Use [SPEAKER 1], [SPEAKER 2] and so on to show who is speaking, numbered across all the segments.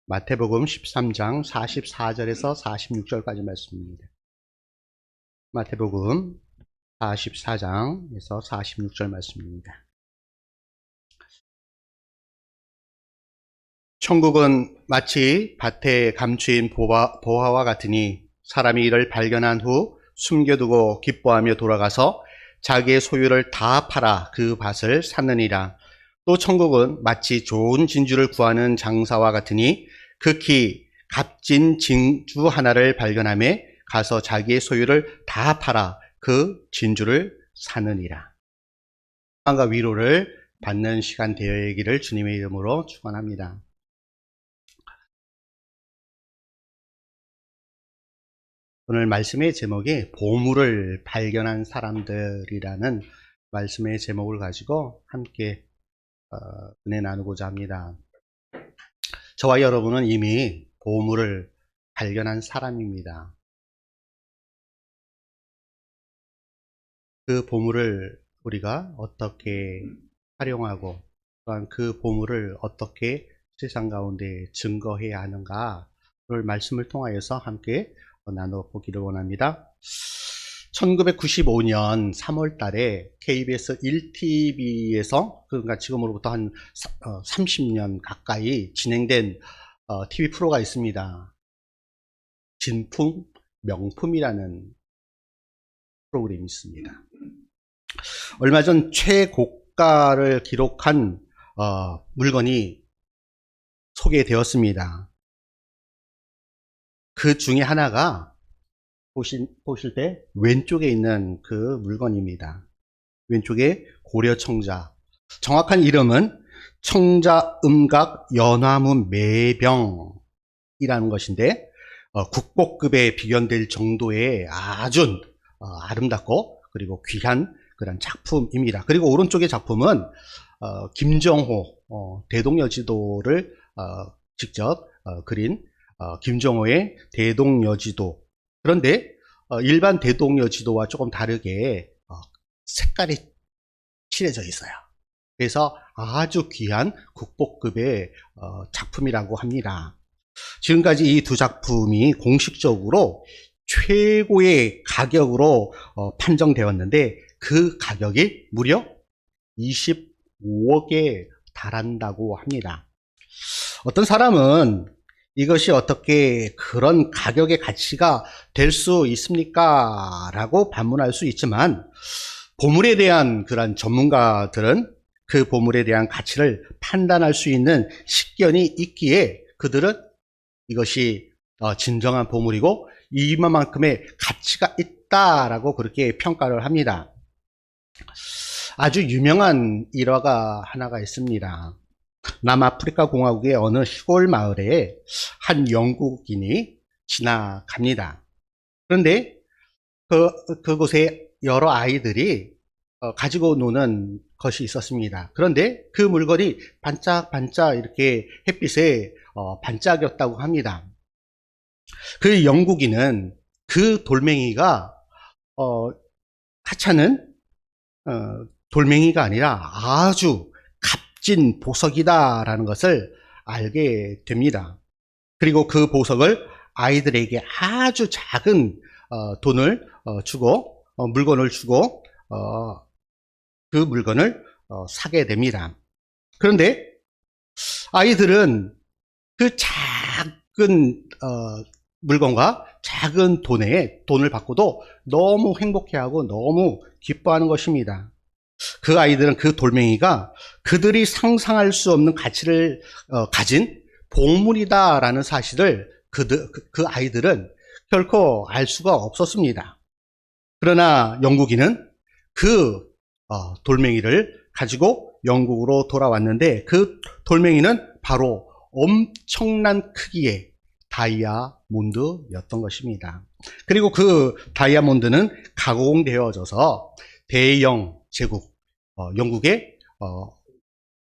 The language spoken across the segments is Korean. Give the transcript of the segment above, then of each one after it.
[SPEAKER 1] 마태복음 13장 44절에서 46절까지 말씀입니다. 마태복음 44장에서 46절 말씀입니다. 천국은 마치 밭에 감추인 보화와 같으니 사람이 이를 발견한 후 숨겨두고 기뻐하며 돌아가서 자기의 소유를 다 팔아 그 밭을 샀느니라. 또 천국은 마치 좋은 진주를 구하는 장사와 같으니 극히 값진 진주 하나를 발견하며 가서 자기의 소유를 다 팔아 그 진주를 사느니라. 평안과 위로를 받는 시간 되어야기를 주님의 이름으로 축원합니다. 오늘 말씀의 제목이 보물을 발견한 사람들이라는 말씀의 제목을 가지고 함께 은혜 나누고자 합니다. 저와 여러분은 이미 보물을 발견한 사람입니다. 그 보물을 우리가 어떻게 활용하고 또한 그 보물을 어떻게 세상 가운데 증거해야 하는가를 말씀을 통하여서 함께 나눠보기를 원합니다. 1995년 3월 달에 KBS 1TV에서 그러니까 지금으로부터 한 30년 가까이 진행된 TV 프로가 있습니다. 진품, 명품이라는 프로그램이 있습니다. 얼마 전 최고가를 기록한 물건이 소개되었습니다. 그 중에 하나가 보실 때 왼쪽에 있는 그 물건입니다. 왼쪽에 고려청자. 정확한 이름은 청자음각 연화문 매병이라는 것인데 국보급에 비견될 정도의 아주 아름답고 그리고 귀한 그런 작품입니다. 그리고 오른쪽의 작품은 김정호 대동여지도를 직접 그린 김정호의 대동여지도. 그런데 일반 대동여지도와 조금 다르게 색깔이 칠해져 있어요. 그래서 아주 귀한 국보급의 작품이라고 합니다. 지금까지 이 두 작품이 공식적으로 최고의 가격으로 판정되었는데 그 가격이 무려 25억에 달한다고 합니다. 어떤 사람은 이것이 어떻게 그런 가격의 가치가 될 수 있습니까? 라고 반문할 수 있지만 보물에 대한 그런 전문가들은 그 보물에 대한 가치를 판단할 수 있는 식견이 있기에 그들은 이것이 진정한 보물이고 이만큼의 가치가 있다라고 그렇게 평가를 합니다. 아주 유명한 일화가 하나가 있습니다. 남아프리카 공화국의 어느 시골 마을에 한 영국인이 지나갑니다. 그런데 그곳에 여러 아이들이 가지고 노는 것이 있었습니다. 그런데 그 물건이 반짝반짝 이렇게 햇빛에 반짝였다고 합니다. 그 영국인은 그 돌멩이가 하찮은 돌멩이가 아니라 아주 값진 보석이다라는 것을 알게 됩니다. 그리고 그 보석을 아이들에게 아주 작은 돈을 주고 물건을 주고 그 물건을 사게 됩니다. 그런데 아이들은 그 작은 물건과 작은 돈을 받고도 너무 행복해하고 너무 기뻐하는 것입니다. 그 아이들은 그 돌멩이가 그들이 상상할 수 없는 가치를 가진 보물이다라는 사실을 그 아이들은 결코 알 수가 없었습니다. 그러나 영국인은 그 돌멩이를 가지고 영국으로 돌아왔는데 그 돌멩이는 바로 엄청난 크기의 다이아몬드였던 것입니다. 그리고 그 다이아몬드는 가공되어져서 대영 제국, 영국의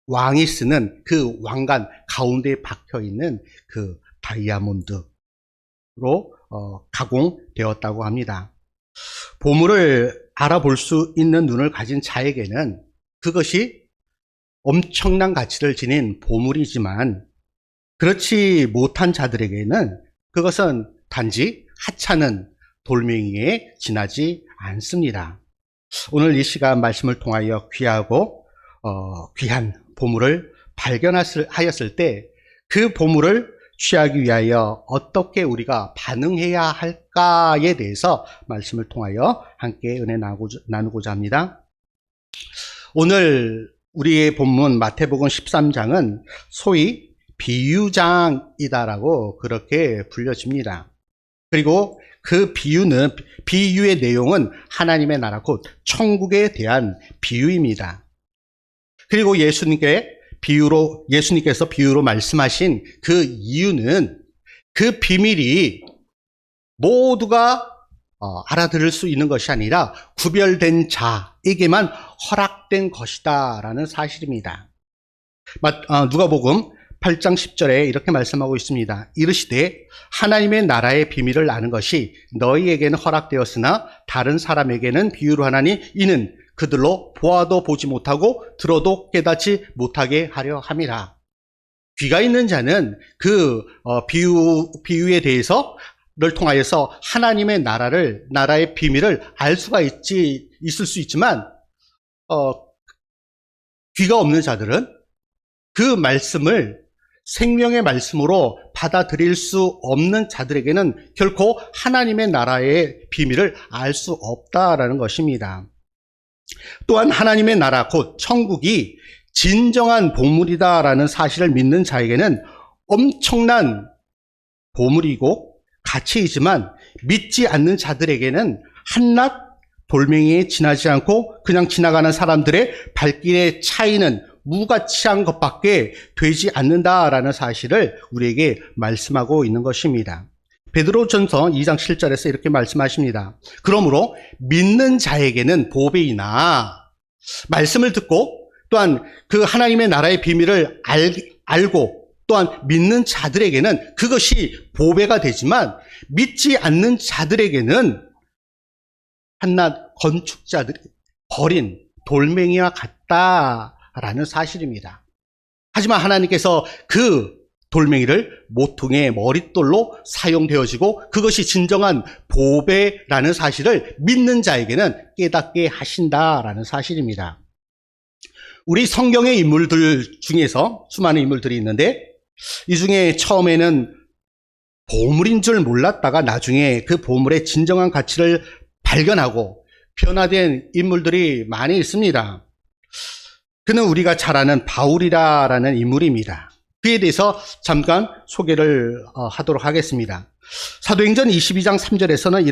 [SPEAKER 1] 왕이 쓰는 그 왕관 가운데에 박혀있는 그 다이아몬드로 가공되었다고 합니다. 보물을 알아볼 수 있는 눈을 가진 자에게는 그것이 엄청난 가치를 지닌 보물이지만 그렇지 못한 자들에게는 그것은 단지 하찮은 돌멩이에 지나지 않습니다. 오늘 이 시간 말씀을 통하여 귀하고 귀한 보물을 발견하였을 때 그 보물을 취하기 위하여 어떻게 우리가 반응해야 할까에 대해서 말씀을 통하여 함께 은혜 나누고자 합니다. 오늘 우리의 본문 마태복음 13장은 소위 비유장이다라고 그렇게 불려집니다. 그리고 그 비유의 내용은 하나님의 나라 곧 천국에 대한 비유입니다. 그리고 예수님께서 비유로 말씀하신 그 이유는 그 비밀이 모두가 알아들을 수 있는 것이 아니라 구별된 자에게만 허락된 것이다 라는 사실입니다. 누가복음 8장 10절에 이렇게 말씀하고 있습니다. 이르시되 하나님의 나라의 비밀을 아는 것이 너희에게는 허락되었으나 다른 사람에게는 비유로 하나니 이는 그들로 보아도 보지 못하고 들어도 깨닫지 못하게 하려 함이라. 귀가 있는 자는 그 비유에 대해서를 통하여서 하나님의 나라의 비밀을 알 수가 있을 수 있지만 귀가 없는 자들은 그 말씀을 생명의 말씀으로 받아들일 수 없는 자들에게는 결코 하나님의 나라의 비밀을 알 수 없다라는 것입니다. 또한 하나님의 나라 곧 천국이 진정한 보물이다라는 사실을 믿는 자에게는 엄청난 보물이고 가치이지만 믿지 않는 자들에게는 한낱 돌멩이에 지나지 않고 그냥 지나가는 사람들의 발길의 차이는 무가치한 것밖에 되지 않는다라는 사실을 우리에게 말씀하고 있는 것입니다. 베드로전서 2장 7절에서 이렇게 말씀하십니다. 그러므로 믿는 자에게는 보배이나 말씀을 듣고 또한 그 하나님의 나라의 비밀을 알고 또한 믿는 자들에게는 그것이 보배가 되지만 믿지 않는 자들에게는 한낱 건축자들이 버린 돌멩이와 같다라는 사실입니다. 하지만 하나님께서 그 돌멩이를 모퉁이의 머릿돌로 사용되어지고 그것이 진정한 보배라는 사실을 믿는 자에게는 깨닫게 하신다라는 사실입니다. 우리 성경의 인물들 중에서 수많은 인물들이 있는데 이 중에 처음에는 보물인 줄 몰랐다가 나중에 그 보물의 진정한 가치를 발견하고 변화된 인물들이 많이 있습니다. 그는 우리가 잘 아는 바울이라는 인물입니다. 그에 대해서 잠깐 소개를 하도록 하겠습니다. 사도행전 22장 3절에서는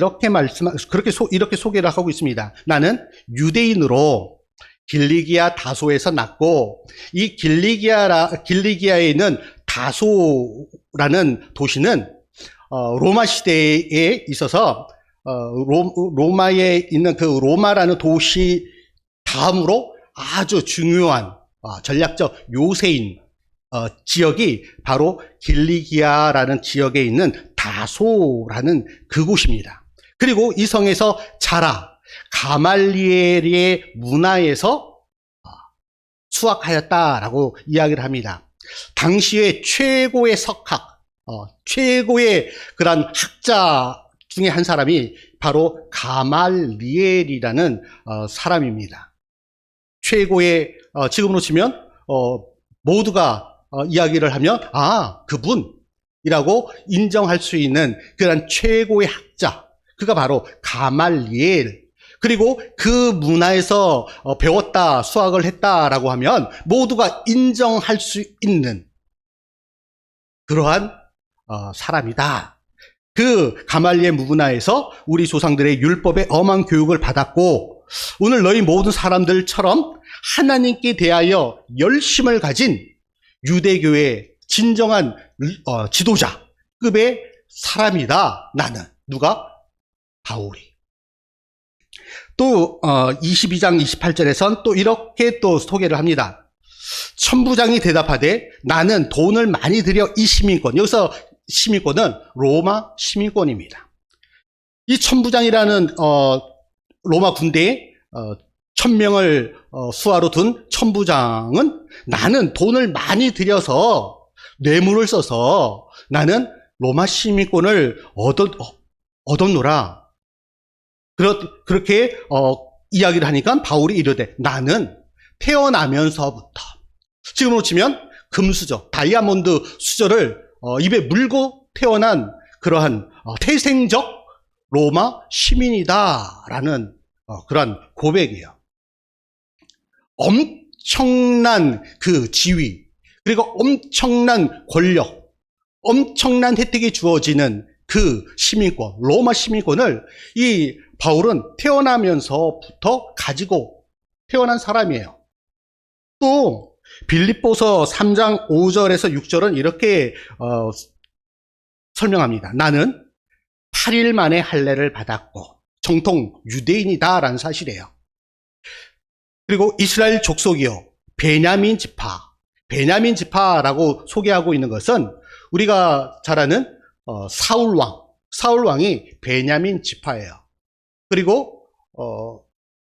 [SPEAKER 1] 이렇게 소개를 하고 있습니다. 나는 유대인으로 길리기아 다소에서 났고 이 길리기아에 있는 다소라는 도시는 로마 시대에 있어서 로마에 있는 그 로마라는 도시 다음으로 아주 중요한 전략적 요새인 지역이 바로 길리기아라는 지역에 있는 다소라는 그곳입니다. 그리고 이 성에서 자라 가말리엘의 문화에서 수학하였다라고 이야기를 합니다. 당시의 최고의 석학, 최고의 그런 학자 중에 한 사람이 바로 가말리엘이라는 사람입니다. 최고의 지금으로 치면 모두가 이야기를 하면 그분이라고 인정할 수 있는 그런 최고의 학자, 그가 바로 가말리엘. 그리고 그 문화에서 배웠다, 수학을 했다라고 하면 모두가 인정할 수 있는 그러한 사람이다. 그 가말리엘 문화에서 우리 조상들의 율법의 엄한 교육을 받았고 오늘 너희 모든 사람들처럼 하나님께 대하여 열심을 가진 유대교의 진정한 지도자급의 사람이다. 나는. 누가? 바울이. 또 22장 28절에선 또 이렇게 또 소개를 합니다. 천부장이 대답하되 나는 돈을 많이 들여 이 시민권, 여기서 시민권은 로마 시민권입니다. 이 천부장이라는 로마 군대에 1000명을 수하로 둔 천부장은 나는 돈을 많이 들여서 뇌물을 써서 나는 로마 시민권을 얻었노라. 그렇게 이야기를 하니까 바울이 이르되 나는 태어나면서부터, 지금으로 치면 금수저, 다이아몬드 수저를 입에 물고 태어난 그러한 태생적 로마 시민이다라는 그러한 고백이에요. 엄청난 그 지위, 그리고 엄청난 권력, 엄청난 혜택이 주어지는 그 시민권, 로마 시민권을 이 바울은 태어나면서부터 가지고 태어난 사람이에요. 또 빌립보서 3장 5절에서 6절은 이렇게 설명합니다. 나는 8일 만에 할례를 받았고 정통 유대인이다라는 사실이에요. 그리고 이스라엘 족속이요, 베냐민 지파라고 소개하고 있는 것은 우리가 잘 아는 사울왕이 베냐민 지파예요. 그리고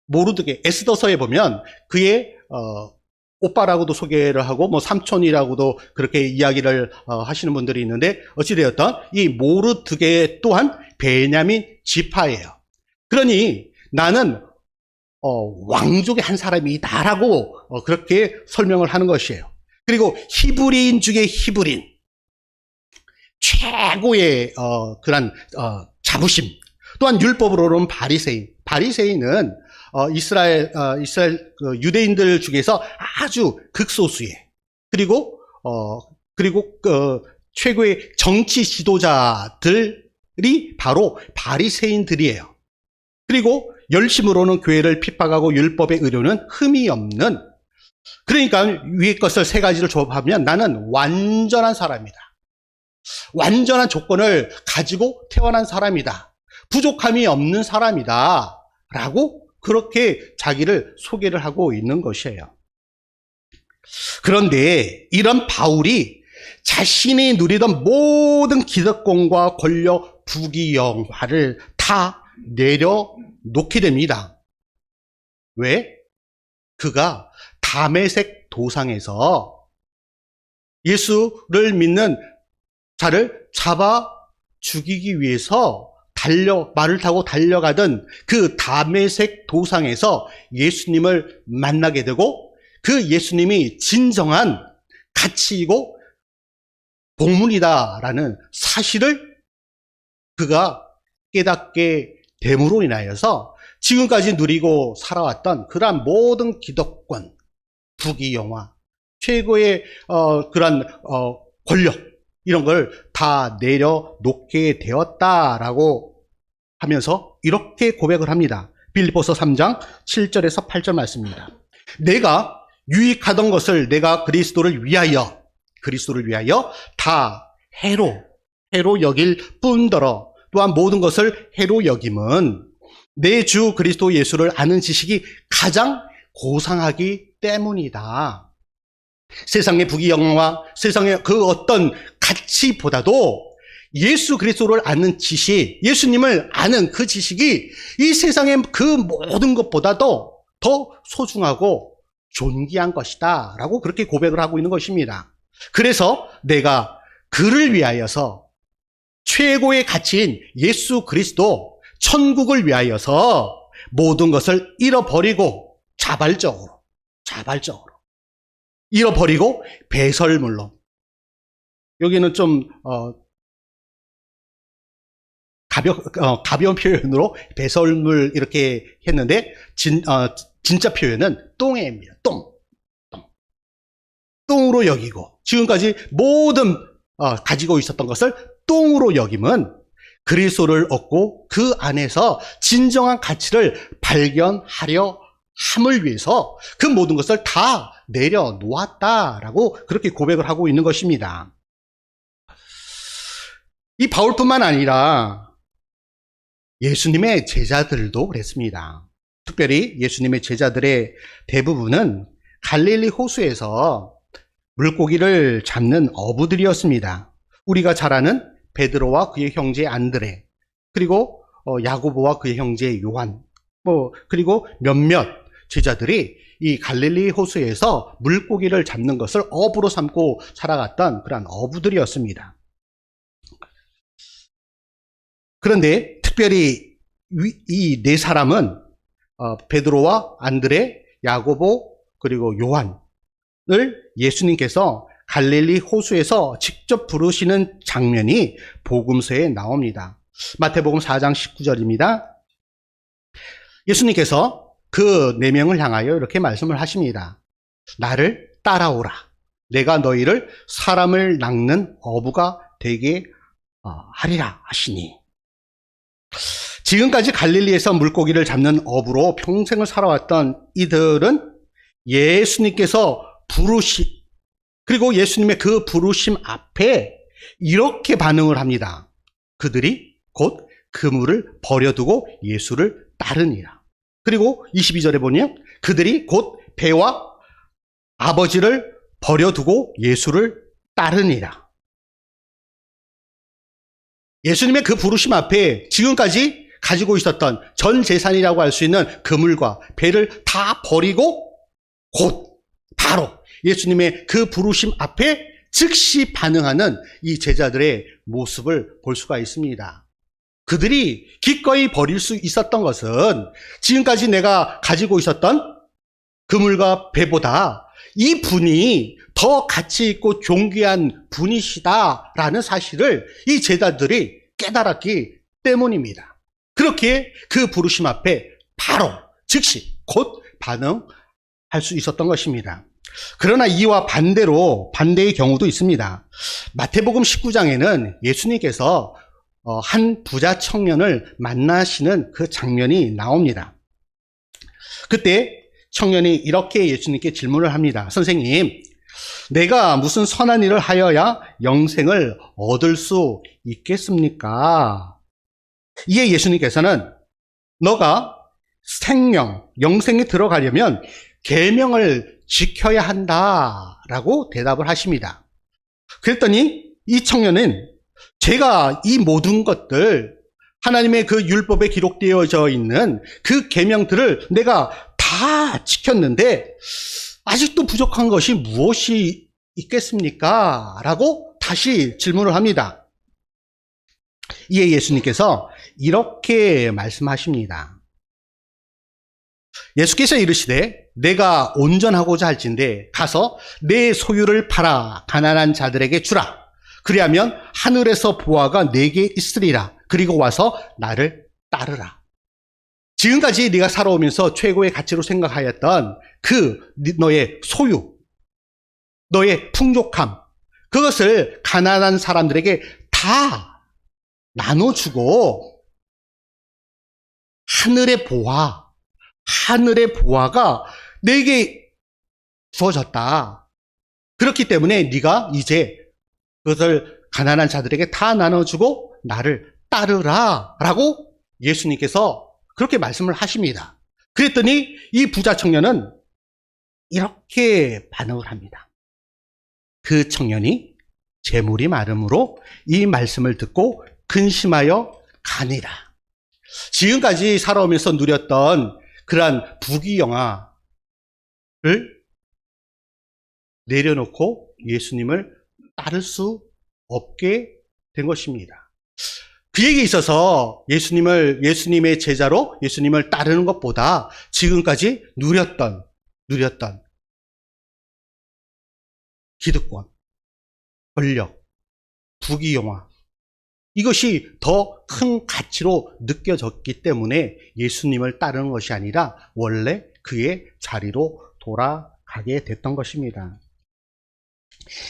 [SPEAKER 1] 모르드게 에스더서에 보면 그의 오빠라고도 소개를 하고 뭐 삼촌이라고도 그렇게 이야기를 하시는 분들이 있는데, 어찌되었던 이 모르드게 또한 베냐민 지파예요. 그러니 나는 왕족의 한 사람이다라고 그렇게 설명을 하는 것이에요. 그리고 히브리인 중에 히브리인, 최고의 그런 자부심, 또한 율법으로는 바리새인은 이스라엘 그 유대인들 중에서 아주 극소수의, 그리고 최고의 정치 지도자들이 바로 바리새인들이에요. 그리고 열심으로는 교회를 핍박하고 율법의 의료는 흠이 없는, 그러니까 위의 것을 세 가지를 조합하면 나는 완전한 사람이다. 완전한 조건을 가지고 태어난 사람이다. 부족함이 없는 사람이다. 라고 그렇게 자기를 소개를 하고 있는 것이에요. 그런데 이런 바울이 자신이 누리던 모든 기득권과 권력, 부귀영화를 다 내려놓게 됩니다. 왜? 그가 다메섹 도상에서 예수를 믿는 자를 잡아 죽이기 위해서 말을 타고 달려가던 그 다메섹 도상에서 예수님을 만나게 되고, 그 예수님이 진정한 가치이고 복문이다라는 사실을 그가 깨닫게 됨으로 인하여서 지금까지 누리고 살아왔던 그러한 모든 기득권, 부귀영화, 최고의 그러한 권력, 이런 걸 다 내려놓게 되었다라고 하면서 이렇게 고백을 합니다. 빌립보서 3장 7절에서 8절 말씀입니다. 내가 유익하던 것을 내가 그리스도를 위하여 다 해로 여길 뿐더러 또한 모든 것을 해로 여김은 내 주 그리스도 예수를 아는 지식이 가장 고상하기 때문이다. 세상의 부귀영화, 세상의 그 어떤 가치보다도 예수 그리스도를 아는 지식, 예수님을 아는 그 지식이 이 세상의 그 모든 것보다도 더 소중하고 존귀한 것이다 라고 그렇게 고백을 하고 있는 것입니다. 그래서 내가 그를 위하여서, 최고의 가치인 예수 그리스도, 천국을 위하여서 모든 것을 잃어버리고 자발적으로 잃어버리고 배설물로, 여기는 좀 가벼운 표현으로 배설물 이렇게 했는데 진짜 표현은 똥입니다. 똥으로 여기고, 지금까지 모든 가지고 있었던 것을 똥으로 여김은 그리스도를 얻고 그 안에서 진정한 가치를 발견하려 함을 위해서 그 모든 것을 다 내려놓았다라고 그렇게 고백을 하고 있는 것입니다. 이 바울뿐만 아니라 예수님의 제자들도 그랬습니다. 특별히 예수님의 제자들의 대부분은 갈릴리 호수에서 물고기를 잡는 어부들이었습니다. 우리가 잘 아는 베드로와 그의 형제 안드레, 그리고 야고보와 그의 형제 요한, 그리고 몇몇 제자들이 이 갈릴리 호수에서 물고기를 잡는 것을 업으로 삼고 살아갔던 그러한 어부들이었습니다. 그런데 특별히 이 네 사람은 베드로와 안드레, 야고보 그리고 요한을 예수님께서 갈릴리 호수에서 직접 부르시는 장면이 복음서에 나옵니다. 마태복음 4장 19절입니다. 예수님께서 그 네 명을 향하여 이렇게 말씀을 하십니다. 나를 따라오라. 내가 너희를 사람을 낚는 어부가 되게 하리라 하시니. 지금까지 갈릴리에서 물고기를 잡는 어부로 평생을 살아왔던 이들은 예수님께서 그리고 예수님의 그 부르심 앞에 이렇게 반응을 합니다. 그들이 곧 그물을 버려두고 예수를 따르니라. 그리고 22절에 보면 그들이 곧 배와 아버지를 버려두고 예수를 따르니라. 예수님의 그 부르심 앞에 지금까지 가지고 있었던 전 재산이라고 할 수 있는 그물과 배를 다 버리고 곧 바로 예수님의 그 부르심 앞에 즉시 반응하는 이 제자들의 모습을 볼 수가 있습니다. 그들이 기꺼이 버릴 수 있었던 것은 지금까지 내가 가지고 있었던 그물과 배보다 이 분이 더 가치 있고 존귀한 분이시다라는 사실을 이 제자들이 깨달았기 때문입니다. 그렇게 그 부르심 앞에 바로 즉시 곧 반응할 수 있었던 것입니다. 그러나 이와 반대의 경우도 있습니다. 마태복음 19장에는 예수님께서 한 부자 청년을 만나시는 그 장면이 나옵니다. 그때 청년이 이렇게 예수님께 질문을 합니다. 선생님, 내가 무슨 선한 일을 하여야 영생을 얻을 수 있겠습니까? 이에 예수님께서는 너가 영생에 들어가려면 계명을 지켜야 한다라고 대답을 하십니다. 그랬더니 이 청년은 제가 이 모든 것들 하나님의 그 율법에 기록되어져 있는 그 계명들을 내가 다 지켰는데 아직도 부족한 것이 무엇이 있겠습니까? 라고 다시 질문을 합니다. 이에 예수님께서 이렇게 말씀하십니다. 예수께서 이르시되 내가 온전하고자 할진대 가서 내 소유를 팔아 가난한 자들에게 주라. 그리하면 하늘에서 보화가 내게 있으리라. 그리고 와서 나를 따르라. 지금까지 네가 살아오면서 최고의 가치로 생각하였던 그 너의 소유, 너의 풍족함, 그것을 가난한 사람들에게 다 나눠주고 하늘의 보화가 내게 주어졌다. 그렇기 때문에 네가 이제 그것을 가난한 자들에게 다 나눠주고 나를 따르라 라고 예수님께서 그렇게 말씀을 하십니다. 그랬더니 이 부자 청년은 이렇게 반응을 합니다. 그 청년이 재물이 많음으로 이 말씀을 듣고 근심하여 가니라. 지금까지 살아오면서 누렸던 그러한 부귀영화를 내려놓고 예수님을 따를 수 없게 된 것입니다. 그에게 있어서 예수님의 제자로 예수님을 따르는 것보다 지금까지 누렸던 기득권, 권력, 부귀영화, 이것이 더 큰 가치로 느껴졌기 때문에 예수님을 따르는 것이 아니라 원래 그의 자리로 돌아가게 됐던 것입니다.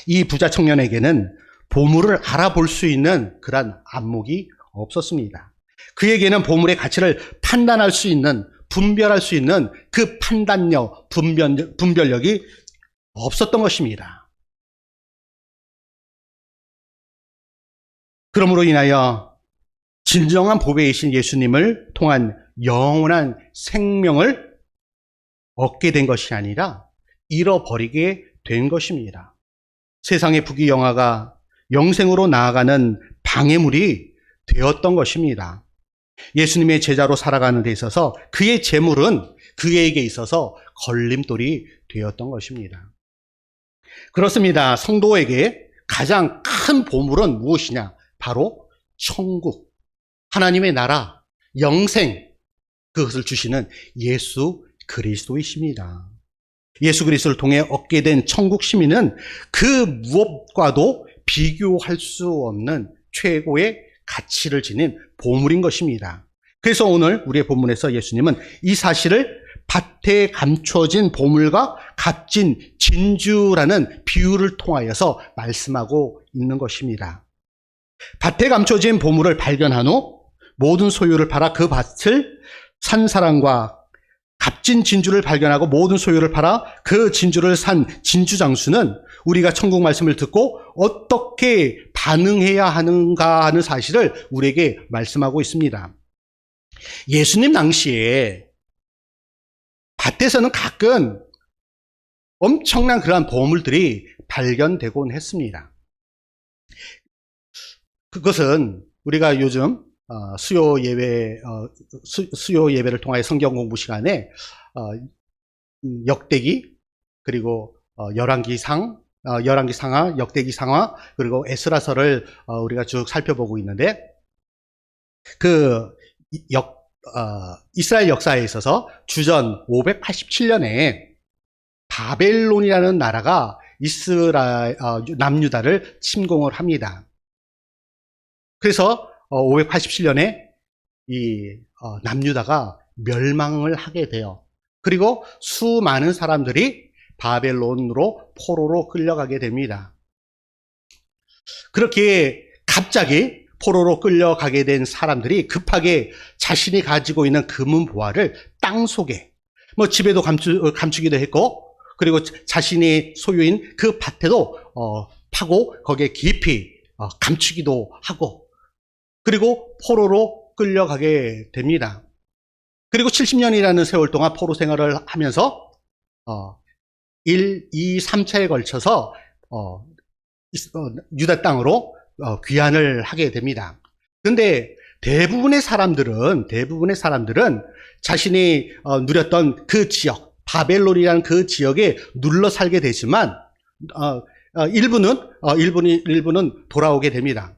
[SPEAKER 1] 이 부자 청년에게는 보물을 알아볼 수 있는 그런 안목이 없었습니다. 그에게는 보물의 가치를 판단할 수 있는, 분별할 수 있는 그 판단력, 분별력이 없었던 것입니다. 그러므로 인하여 진정한 보배이신 예수님을 통한 영원한 생명을 얻게 된 것이 아니라 잃어버리게 된 것입니다. 세상의 부귀영화가 영생으로 나아가는 방해물이 되었던 것입니다. 예수님의 제자로 살아가는 데 있어서 그의 재물은 그에게 있어서 걸림돌이 되었던 것입니다. 그렇습니다. 성도에게 가장 큰 보물은 무엇이냐? 바로 천국, 하나님의 나라, 영생, 그것을 주시는 예수 그리스도이십니다. 예수 그리스도를 통해 얻게 된 천국 시민은 그 무엇과도 비교할 수 없는 최고의 가치를 지닌 보물인 것입니다. 그래서 오늘 우리의 본문에서 예수님은 이 사실을 밭에 감춰진 보물과 값진 진주라는 비유를 통하여서 말씀하고 있는 것입니다. 밭에 감춰진 보물을 발견한 후 모든 소유를 팔아 그 밭을 산 사람과 값진 진주를 발견하고 모든 소유를 팔아 그 진주를 산 진주장수는 우리가 천국 말씀을 듣고 어떻게 반응해야 하는가 하는 사실을 우리에게 말씀하고 있습니다. 예수님 당시에 밭에서는 가끔 엄청난 그러한 보물들이 발견되곤 했습니다. 그것은 우리가 요즘 수요 예배를 통하여 성경 공부 시간에 역대기, 그리고 열왕기 상하, 역대기 상하, 그리고 에스라서를 우리가 쭉 살펴보고 있는데, 이스라엘 역사에 있어서 주전 587년에 바벨론이라는 나라가 남유다를 침공을 합니다. 그래서 587년에 이 남유다가 멸망을 하게 돼요. 그리고 수많은 사람들이 바벨론으로 포로로 끌려가게 됩니다. 그렇게 갑자기 포로로 끌려가게 된 사람들이 급하게 자신이 가지고 있는 금은 보화를 땅 속에, 집에도 감추기도 했고, 그리고 자신이 소유인 그 밭에도 파고 거기에 깊이 감추기도 하고, 그리고 포로로 끌려가게 됩니다. 그리고 70년이라는 세월 동안 포로 생활을 하면서 1, 2, 3차에 걸쳐서 유다 땅으로 귀환을 하게 됩니다. 그런데 대부분의 사람들은 자신이 누렸던 그 지역, 바벨론이라는 그 지역에 눌러 살게 되지만 일부는 돌아오게 됩니다.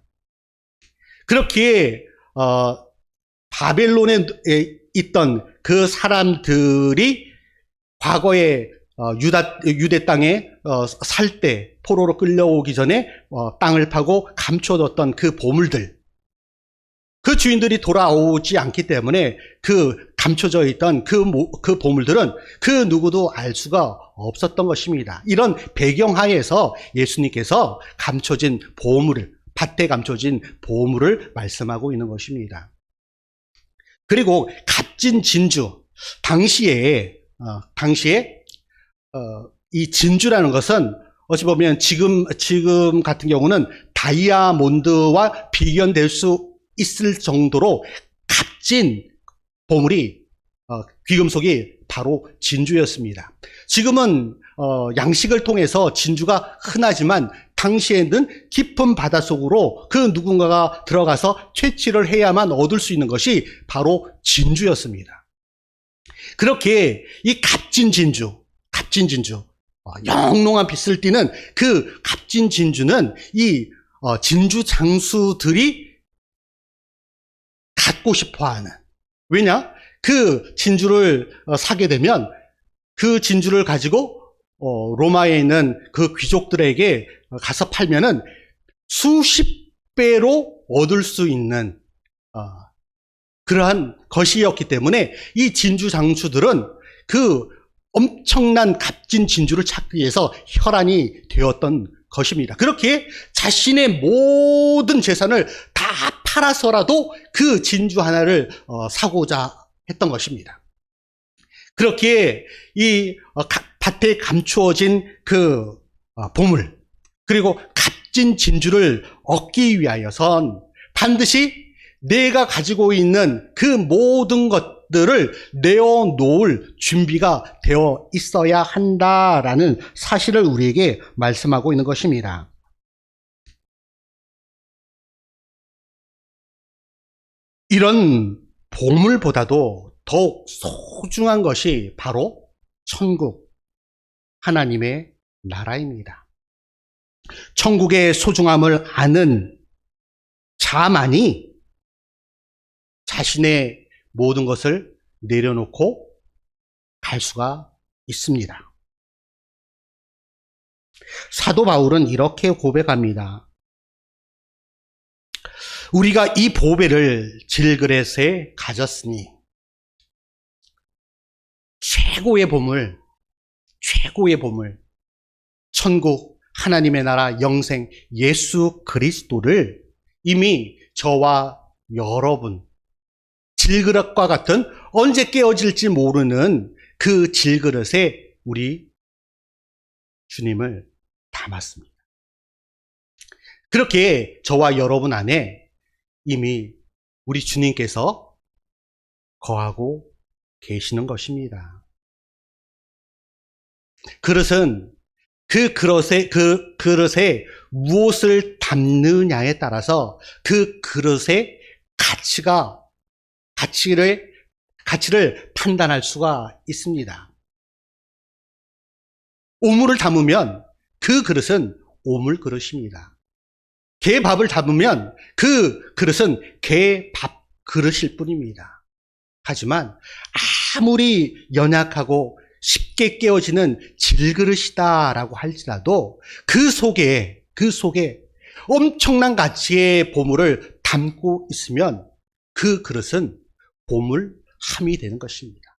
[SPEAKER 1] 그렇기에 바벨론에 있던 그 사람들이 과거에 유대 땅에 살 때, 포로로 끌려오기 전에 땅을 파고 감춰뒀던 그 보물들, 그 주인들이 돌아오지 않기 때문에 그 감춰져 있던 그 보물들은 그 누구도 알 수가 없었던 것입니다. 이런 배경하에서 예수님께서 감춰진 보물을, 밭에 감춰진 보물을 말씀하고 있는 것입니다. 그리고 값진 진주, 당시에 이 진주라는 것은 어찌 보면 지금 같은 경우는 다이아몬드와 비견될 수 있을 정도로 값진 보물이, 귀금속이 바로 진주였습니다. 지금은 양식을 통해서 진주가 흔하지만 당시에는 깊은 바닷속으로 그 누군가가 들어가서 채취를 해야만 얻을 수 있는 것이 바로 진주였습니다. 그렇게 이 값진 진주, 영롱한 빛을 띠는 그 값진 진주는 이 진주 장수들이 갖고 싶어하는, 왜냐? 그 진주를 사게 되면 그 진주를 가지고 로마에 있는 그 귀족들에게 가서 팔면은 수십 배로 얻을 수 있는 그러한 것이었기 때문에 이 진주 장수들은 그 엄청난 값진 진주를 찾기 위해서 혈안이 되었던 것입니다. 그렇게 자신의 모든 재산을 다 팔아서라도 그 진주 하나를 사고자 했던 것입니다. 그렇게 이 밭에 감추어진 그 보물, 그리고 값진 진주를 얻기 위하여선 반드시 내가 가지고 있는 그 모든 것들을 내어놓을 준비가 되어 있어야 한다라는 사실을 우리에게 말씀하고 있는 것입니다. 이런 보물보다도 더욱 소중한 것이 바로 천국, 하나님의 나라입니다. 천국의 소중함을 아는 자만이 자신의 모든 것을 내려놓고 갈 수가 있습니다. 사도 바울은 이렇게 고백합니다. 우리가 이 보배를 질그릇에 가졌으니 최고의 보물, 천국, 하나님의 나라, 영생, 예수 그리스도를 이미 저와 여러분, 질그릇과 같은 언제 깨어질지 모르는 그 질그릇에 우리 주님을 담았습니다. 그렇게 저와 여러분 안에 이미 우리 주님께서 거하고 계시는 것입니다. 그릇은 그 그릇에 무엇을 담느냐에 따라서 그 그릇의 가치를 판단할 수가 있습니다. 오물을 담으면 그 그릇은 오물 그릇입니다. 개밥을 담으면 그 그릇은 개밥 그릇일 뿐입니다. 하지만 아무리 연약하고 쉽게 깨어지는 질그릇이다라고 할지라도 그 속에 엄청난 가치의 보물을 담고 있으면 그 그릇은 보물함이 되는 것입니다.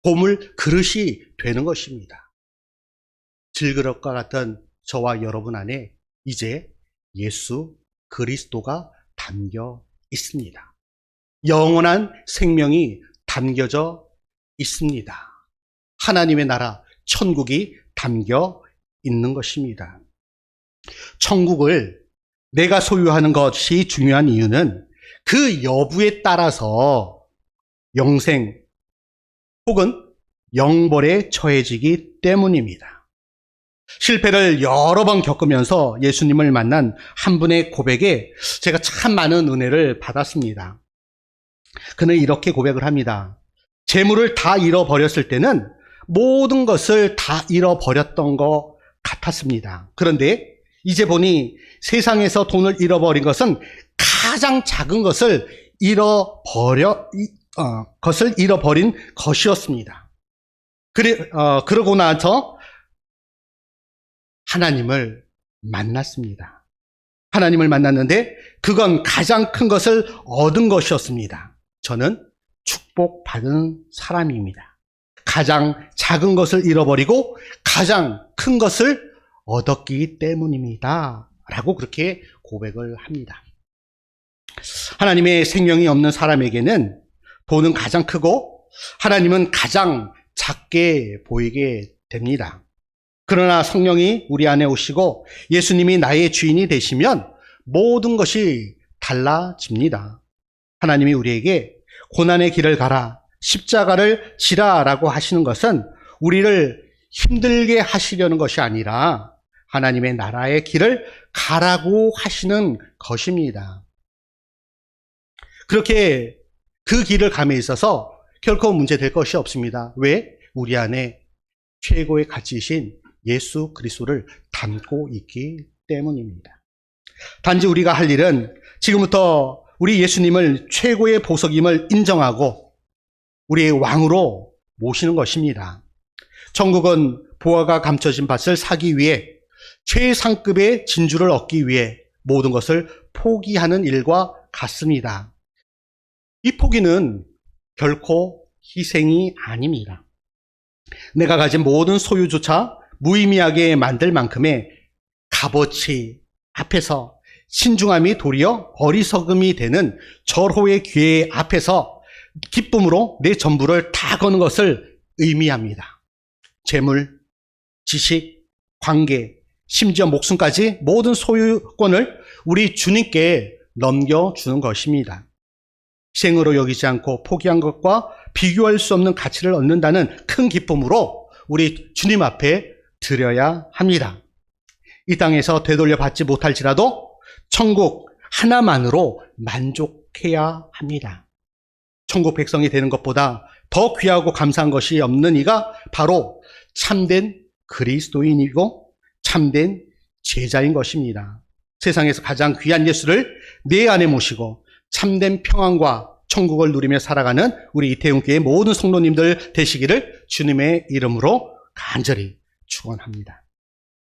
[SPEAKER 1] 보물 그릇이 되는 것입니다. 질그릇과 같은 저와 여러분 안에 이제 예수 그리스도가 담겨 있습니다. 영원한 생명이 담겨져 있습니다. 하나님의 나라, 천국이 담겨 있는 것입니다. 천국을 내가 소유하는 것이 중요한 이유는 그 여부에 따라서 영생 혹은 영벌에 처해지기 때문입니다. 실패를 여러 번 겪으면서 예수님을 만난 한 분의 고백에 제가 참 많은 은혜를 받았습니다. 그는 이렇게 고백을 합니다. 재물을 다 잃어버렸을 때는 모든 것을 다 잃어버렸던 것 같았습니다. 그런데 이제 보니 세상에서 돈을 잃어버린 것은 가장 작은 것을 잃어버린 것이었습니다. 그러고 나서 하나님을 만났습니다. 하나님을 만났는데 그건 가장 큰 것을 얻은 것이었습니다. 저는 축복받은 사람입니다. 가장 작은 것을 잃어버리고 가장 큰 것을 얻었기 때문입니다. 라고 그렇게 고백을 합니다. 하나님의 생명이 없는 사람에게는 돈은 가장 크고 하나님은 가장 작게 보이게 됩니다. 그러나 성령이 우리 안에 오시고 예수님이 나의 주인이 되시면 모든 것이 달라집니다. 하나님이 우리에게 고난의 길을 가라, 십자가를 지라라고 하시는 것은 우리를 힘들게 하시려는 것이 아니라 하나님의 나라의 길을 가라고 하시는 것입니다. 그렇게 그 길을 감에 있어서 결코 문제될 것이 없습니다. 왜? 우리 안에 최고의 가치이신 예수 그리스도를 담고 있기 때문입니다. 단지 우리가 할 일은 지금부터 우리 예수님을 최고의 보석임을 인정하고 우리의 왕으로 모시는 것입니다. 천국은 보화가 감춰진 밭을 사기 위해 최상급의 진주를 얻기 위해 모든 것을 포기하는 일과 같습니다. 이 포기는 결코 희생이 아닙니다. 내가 가진 모든 소유조차 무의미하게 만들 만큼의 값어치 앞에서 신중함이 도리어 어리석음이 되는 절호의 기회 앞에서 기쁨으로 내 전부를 다 거는 것을 의미합니다. 재물, 지식, 관계, 심지어 목숨까지 모든 소유권을 우리 주님께 넘겨주는 것입니다. 희생으로 여기지 않고 포기한 것과 비교할 수 없는 가치를 얻는다는 큰 기쁨으로 우리 주님 앞에 드려야 합니다. 이 땅에서 되돌려 받지 못할지라도 천국 하나만으로 만족해야 합니다. 천국 백성이 되는 것보다 더 귀하고 감사한 것이 없는 이가 바로 참된 그리스도인이고 참된 제자인 것입니다. 세상에서 가장 귀한 예수를 내 안에 모시고 참된 평안과 천국을 누리며 살아가는 우리 이태훈교회 모든 성도님들 되시기를 주님의 이름으로 간절히 축원합니다.